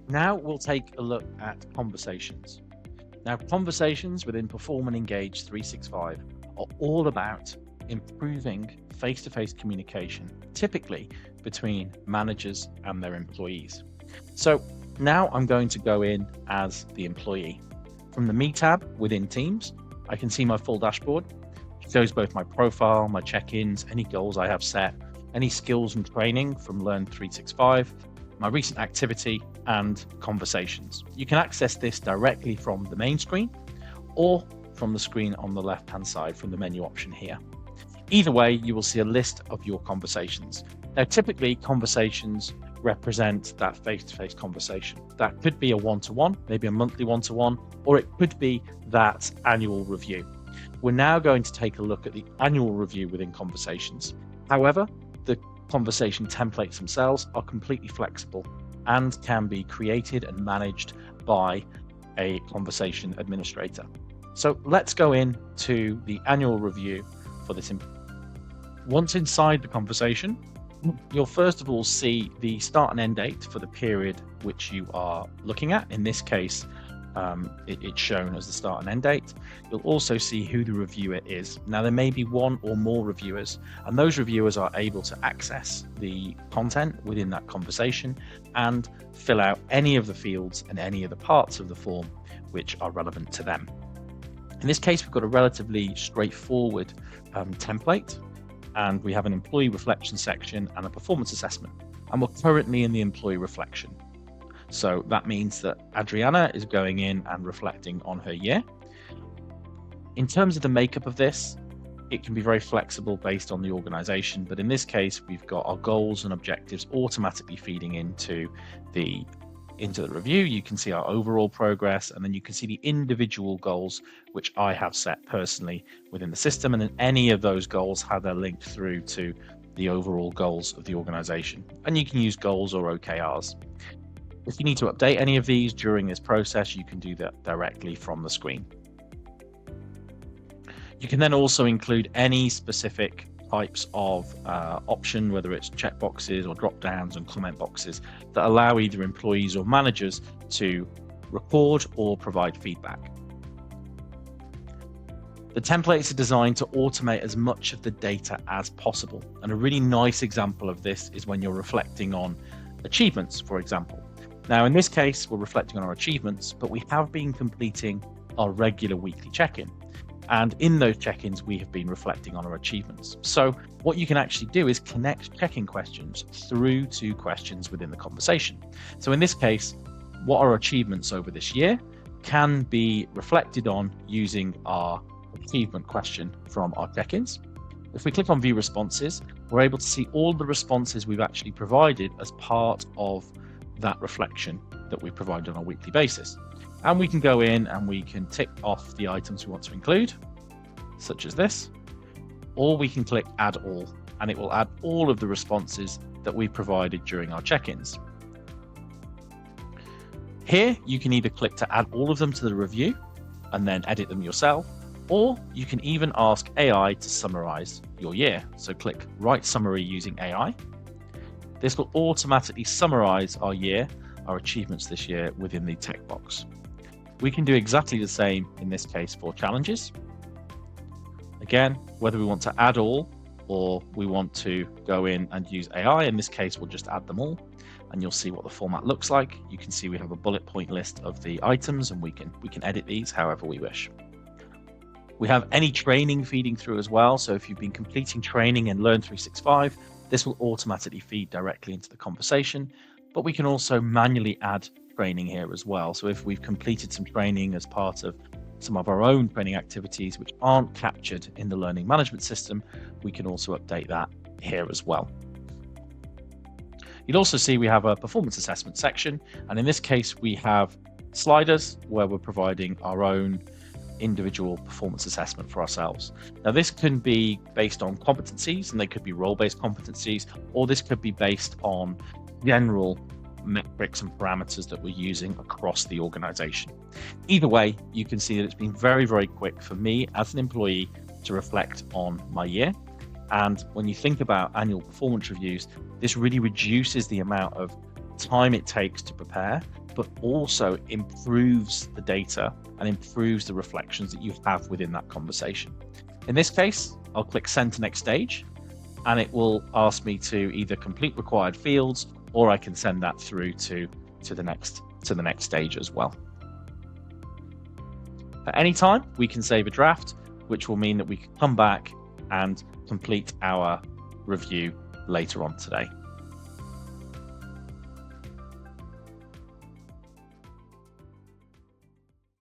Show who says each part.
Speaker 1: Now we'll take a look at conversations. Now, conversations within Perform and Engage 365 are all about improving face-to-face communication, typically between managers and their employees. So now I'm going to go in as the employee. From the Me tab within Teams, I can see my full dashboard. It shows both my profile, my check-ins, any goals I have set, any skills and training from Learn 365, my recent activity, and conversations. You can access this directly from the main screen or from the screen on the left-hand side from the menu option here. Either way, you will see a list of your conversations. Now, typically, conversations represent that face-to-face conversation. That could be a one-to-one, maybe a monthly one-to-one, or it could be that annual review. We're now going to take a look at the annual review within conversations. However, the conversation templates themselves are completely flexible and can be created and managed by a conversation administrator. So let's go into the annual review for this. Once inside the conversation, you'll first of all see the start and end date for the period which you are looking at. In this case, it's shown as the start and end date. You'll also see who the reviewer is. Now, there may be one or more reviewers, and those reviewers are able to access the content within that conversation and fill out any of the fields and any of the parts of the form which are relevant to them. In this case, we've got a relatively straightforward template, and we have an employee reflection section and a performance assessment. And we're currently in the employee reflection. So that means that Adriana is going in and reflecting on her year. In terms of the makeup of this, it can be very flexible based on the organization. But in this case, we've got our goals and objectives automatically feeding into the review. You can see our overall progress, and then you can see the individual goals which I have set personally within the system. And then any of those goals, how they're linked through to the overall goals of the organization. And you can use goals or OKRs. If you need to update any of these during this process, you can do that directly from the screen. You can then also include any specific types of option, whether it's checkboxes or drop downs and comment boxes that allow either employees or managers to record or provide feedback. The templates are designed to automate as much of the data as possible. And a really nice example of this is when you're reflecting on achievements, for example. Now, in this case, we're reflecting on our achievements, but we have been completing our regular weekly check-in. And in those check-ins, we have been reflecting on our achievements. So what you can actually do is connect check-in questions through to questions within the conversation. So in this case, what are our achievements over this year can be reflected on using our achievement question from our check-ins. If we click on view responses, we're able to see all the responses we've actually provided as part of that reflection that we provide on a weekly basis. And we can go in and we can tick off the items we want to include, such as this, or we can click add all, and it will add all of the responses that we provided during our check-ins. Here, you can either click to add all of them to the review and then edit them yourself, or you can even ask AI to summarize your year. So click write summary using AI. This will automatically summarize our year, our achievements this year within the text box. We can do exactly the same in this case for challenges. Again, whether we want to add all or we want to go in and use AI, in this case, we'll just add them all, and you'll see what the format looks like. You can see we have a bullet point list of the items, and we can edit these however we wish. We have any training feeding through as well. So if you've been completing training in Learn 365, this will automatically feed directly into the conversation, but we can also manually add training here as well. So if we've completed some training as part of some of our own training activities which aren't captured in the learning management system, we can also update that here as well. You'll also see we have a performance assessment section, and in this case we have sliders where we're providing our own individual performance assessment for ourselves. Now, this can be based on competencies, and they could be role-based competencies, or this could be based on general metrics and parameters that we're using across the organization. Either way, you can see that it's been very, very quick for me as an employee to reflect on my year. And when you think about annual performance reviews, this really reduces the amount of time it takes to prepare, but also improves the data and improves the reflections that you have within that conversation. In this case, I'll click Send to Next Stage, and it will ask me to either complete required fields, or I can send that through to the next stage as well. At any time, we can save a draft, which will mean that we can come back and complete our review later on today.